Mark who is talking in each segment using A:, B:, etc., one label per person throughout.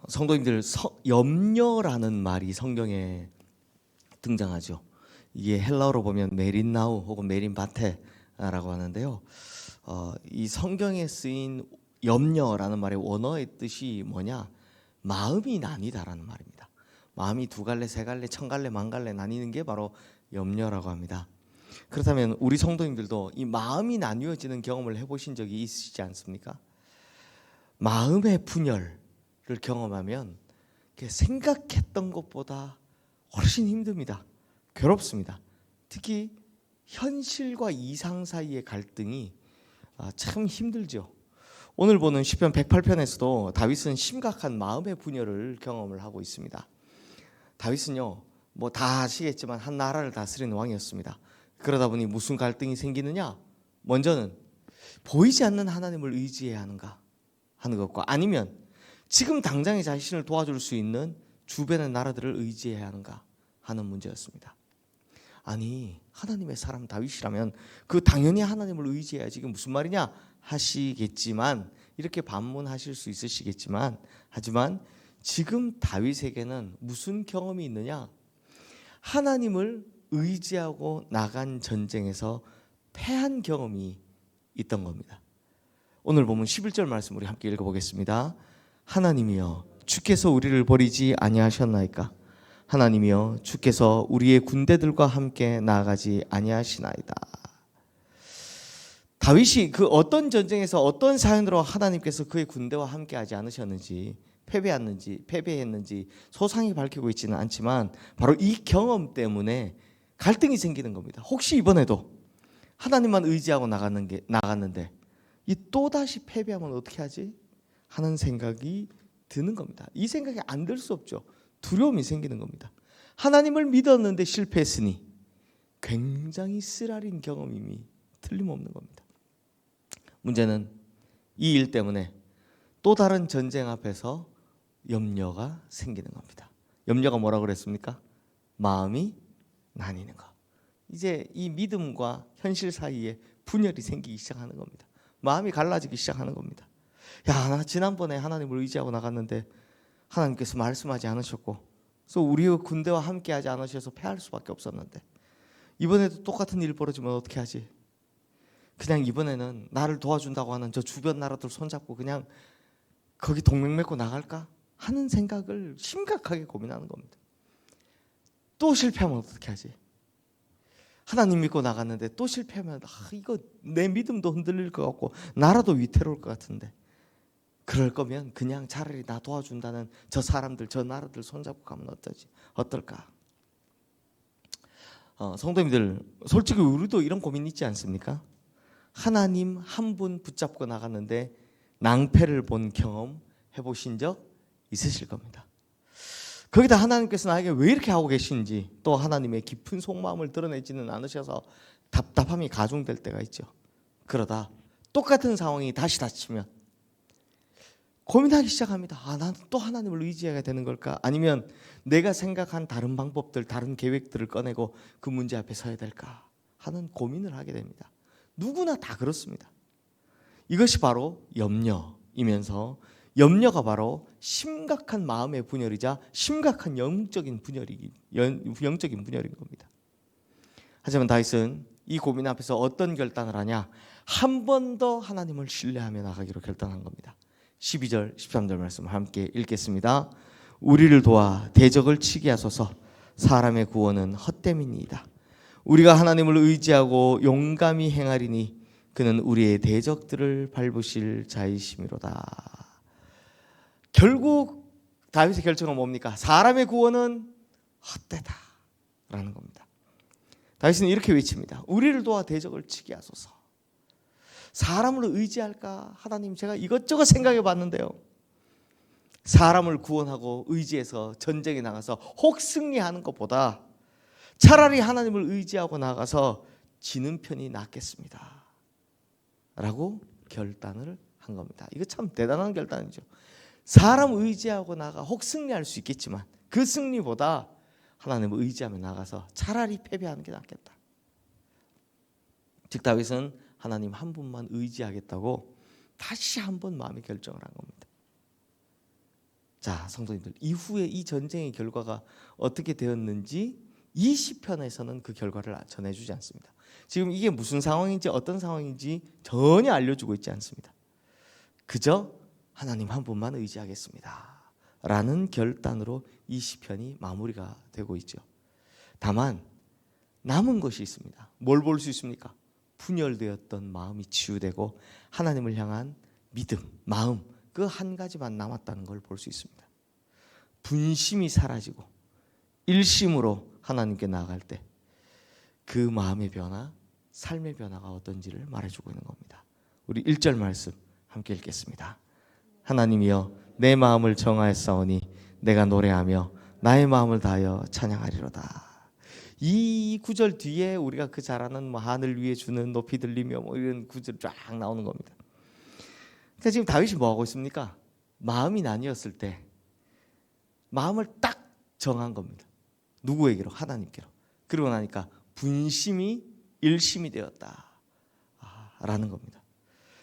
A: 성도님들, 염려라는 말이 성경에 등장하죠. 이게 헬라어로 보면 메린나우 혹은 메린바테라고 하는데요. 이 성경에 쓰인 염려라는 말의 원어의 뜻이 뭐냐? 마음이 나뉘다라는 말입니다. 마음이 두 갈래, 세 갈래, 천 갈래, 만 갈래 나뉘는 게 바로 염려라고 합니다. 그렇다면 우리 성도님들도 이 마음이 나뉘어지는 경험을 해보신 적이 있으시지 않습니까? 마음의 분열을 경험하면 생각했던 것보다 훨씬 힘듭니다. 괴롭습니다. 특히 현실과 이상 사이의 갈등이 참 힘들죠. 오늘 보는 시편 108편에서도 다윗은 심각한 마음의 분열을 경험을 하고 있습니다. 다윗은요, 뭐 다 아시겠지만 한 나라를 다스리는 왕이었습니다. 그러다 보니 무슨 갈등이 생기느냐? 먼저는 보이지 않는 하나님을 의지해야 하는가 하는 것과, 아니면 지금 당장에 자신을 도와줄 수 있는 주변의 나라들을 의지해야 하는가 하는 문제였습니다. 아니, 하나님의 사람 다윗이라면 그 당연히 하나님을 의지해야지, 이게 무슨 말이냐 하시겠지만, 이렇게 반문하실 수 있으시겠지만, 하지만 지금 다윗에게는 무슨 경험이 있느냐? 하나님을 의지하고 나간 전쟁에서 패한 경험이 있던 겁니다. 오늘 보면 11절 말씀 우리 함께 읽어보겠습니다. 하나님이여, 주께서 우리를 버리지 아니하셨나이까? 하나님이여, 주께서 우리의 군대들과 함께 나아가지 아니하시나이다. 다윗이 그 어떤 전쟁에서 어떤 사연으로 하나님께서 그의 군대와 함께 하지 않으셨는지, 패배했는지 소상히 밝히고 있지는 않지만 바로 이 경험 때문에 갈등이 생기는 겁니다. 혹시 이번에도 하나님만 의지하고 나갔는데 이 또다시 패배하면 어떻게 하지? 하는 생각이 드는 겁니다. 이 생각이 안 들 수 없죠. 두려움이 생기는 겁니다. 하나님을 믿었는데 실패했으니 굉장히 쓰라린 경험임이 틀림없는 겁니다. 문제는 이 일 때문에 또 다른 전쟁 앞에서 염려가 생기는 겁니다. 염려가 뭐라고 그랬습니까? 마음이 나뉘는 것. 이제 이 믿음과 현실 사이에 분열이 생기기 시작하는 겁니다. 마음이 갈라지기 시작하는 겁니다. 야, 나 지난번에 하나님을 의지하고 나갔는데 하나님께서 말씀하지 않으셨고, 그래서 우리의 군대와 함께하지 않으셔서 패할 수밖에 없었는데, 이번에도 똑같은 일 벌어지면 어떻게 하지? 그냥 이번에는 나를 도와준다고 하는 저 주변 나라들 손잡고 그냥 거기 동맹 맺고 나갈까 하는 생각을 심각하게 고민하는 겁니다. 또 실패하면 어떻게 하지? 하나님 믿고 나갔는데 또 실패하면 이거 내 믿음도 흔들릴 것 같고 나라도 위태로울 것 같은데, 그럴 거면 그냥 차라리 나 도와준다는 저 사람들, 저 나라들 손잡고 가면 어떨까? 성도님들, 솔직히 우리도 이런 고민 있지 않습니까? 하나님 한 분 붙잡고 나갔는데 낭패를 본 경험 해보신 적 있으실 겁니다. 거기다 하나님께서 나에게 왜 이렇게 하고 계신지, 또 하나님의 깊은 속마음을 드러내지는 않으셔서 답답함이 가중될 때가 있죠. 그러다 똑같은 상황이 다시 닥치면 고민하기 시작합니다. 난 또 하나님을 의지해야 되는 걸까? 아니면 내가 생각한 다른 방법들, 다른 계획들을 꺼내고 그 문제 앞에 서야 될까? 하는 고민을 하게 됩니다. 누구나 다 그렇습니다. 이것이 바로 염려이면서, 염려가 바로 심각한 마음의 분열이자 심각한 영적인 분열인 겁니다. 하지만 다윗은 이 고민 앞에서 어떤 결단을 하냐? 한 번 더 하나님을 신뢰하며 나가기로 결단한 겁니다. 12절, 13절 말씀 함께 읽겠습니다. 우리를 도와 대적을 치게 하소서. 사람의 구원은 헛됨이니이다. 우리가 하나님을 의지하고 용감히 행하리니 그는 우리의 대적들을 밟으실 자이심이로다. 결국 다윗의 결정은 뭡니까? 사람의 구원은 헛되다 라는 겁니다. 다윗은 이렇게 외칩니다. 우리를 도와 대적을 치게 하소서. 사람을 의지할까? 하나님, 제가 이것저것 생각해 봤는데요, 사람을 구원하고 의지해서 전쟁에 나가서 혹 승리하는 것보다 차라리 하나님을 의지하고 나가서 지는 편이 낫겠습니다 라고 결단을 한 겁니다. 이거 참 대단한 결단이죠. 사람 의지하고 나가 혹 승리할 수 있겠지만 그 승리보다 하나님을 의지하며 나가서 차라리 패배하는 게 낫겠다. 즉 다윗은 하나님 한 분만 의지하겠다고 다시 한번 마음의 결정을 한 겁니다. 자, 성도님들, 이후에 이 전쟁의 결과가 어떻게 되었는지 이 시편에서는 그 결과를 전해주지 않습니다. 지금 이게 무슨 상황인지 어떤 상황인지 전혀 알려주고 있지 않습니다. 그저 하나님 한 분만 의지하겠습니다 라는 결단으로 이 시편이 마무리가 되고 있죠. 다만 남은 것이 있습니다. 뭘 볼 수 있습니까? 분열되었던 마음이 치유되고 하나님을 향한 믿음, 마음, 그 한 가지만 남았다는 걸 볼 수 있습니다. 분심이 사라지고 일심으로 하나님께 나아갈 때 그 마음의 변화, 삶의 변화가 어떤지를 말해주고 있는 겁니다. 우리 1절 말씀 함께 읽겠습니다. 하나님이여 내 마음을 정하였사오니 내가 노래하며 나의 마음을 다하여 찬양하리로다. 이 구절 뒤에 우리가 그 잘 아는 하늘 위에 주는 높이 들리며 이런 구절 쫙 나오는 겁니다. 그러니까 지금 다윗이 뭐 하고 있습니까? 마음이 나뉘었을 때 마음을 딱 정한 겁니다. 누구에게로? 하나님께로. 그러고 나니까 분심이 일심이 되었다 라는 겁니다.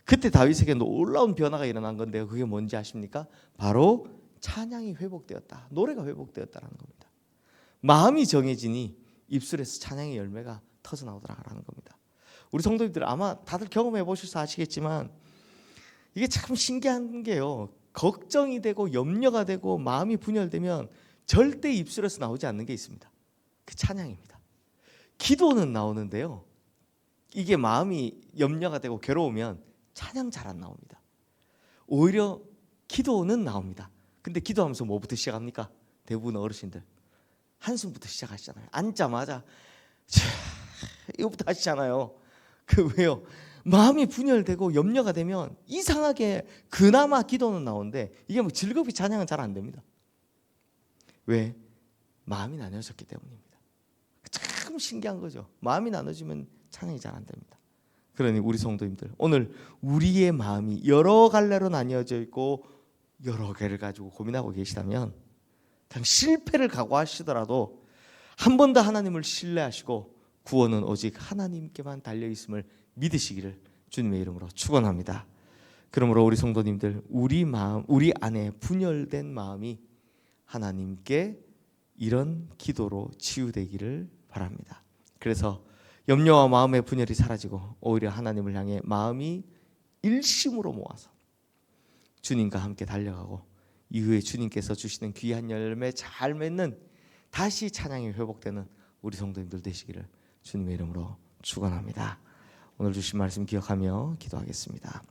A: 그때 다윗에게 놀라운 변화가 일어난 건데요. 그게 뭔지 아십니까? 바로 찬양이 회복되었다. 노래가 회복되었다라는 겁니다. 마음이 정해지니 입술에서 찬양의 열매가 터져나오더라라는 겁니다. 우리 성도님들 아마 다들 경험해 보셔서 아시겠지만 이게 참 신기한 게요. 걱정이 되고 염려가 되고 마음이 분열되면 절대 입술에서 나오지 않는 게 있습니다. 그 찬양입니다. 기도는 나오는데요. 이게 마음이 염려가 되고 괴로우면 찬양 잘 안 나옵니다. 오히려 기도는 나옵니다. 근데 기도하면서 뭐부터 시작합니까? 대부분 어르신들 한숨부터 시작하시잖아요. 앉자마자 이거부터 하시잖아요. 그 왜요? 마음이 분열되고 염려가 되면 이상하게 그나마 기도는 나오는데 이게 뭐 즐겁게 찬양은 잘 안 됩니다. 왜? 마음이 나눠졌기 때문입니다. 참 신기한 거죠. 마음이 나눠지면 찬양이 잘 안 됩니다. 그러니 우리 성도님들 오늘 우리의 마음이 여러 갈래로 나뉘어져 있고 여러 개를 가지고 고민하고 계시다면 그냥 실패를 각오하시더라도 한 번 더 하나님을 신뢰하시고 구원은 오직 하나님께만 달려있음을 믿으시기를 주님의 이름으로 축원합니다. 그러므로 우리 성도님들 우리 마음, 우리 안에 분열된 마음이 하나님께 이런 기도로 치유되기를 바랍니다. 그래서 염려와 마음의 분열이 사라지고 오히려 하나님을 향해 마음이 일심으로 모아서 주님과 함께 달려가고 이후에 주님께서 주시는 귀한 열매 잘 맺는 다시 찬양이 회복되는 우리 성도님들 되시기를 주님의 이름으로 축원합니다. 오늘 주신 말씀 기억하며 기도하겠습니다.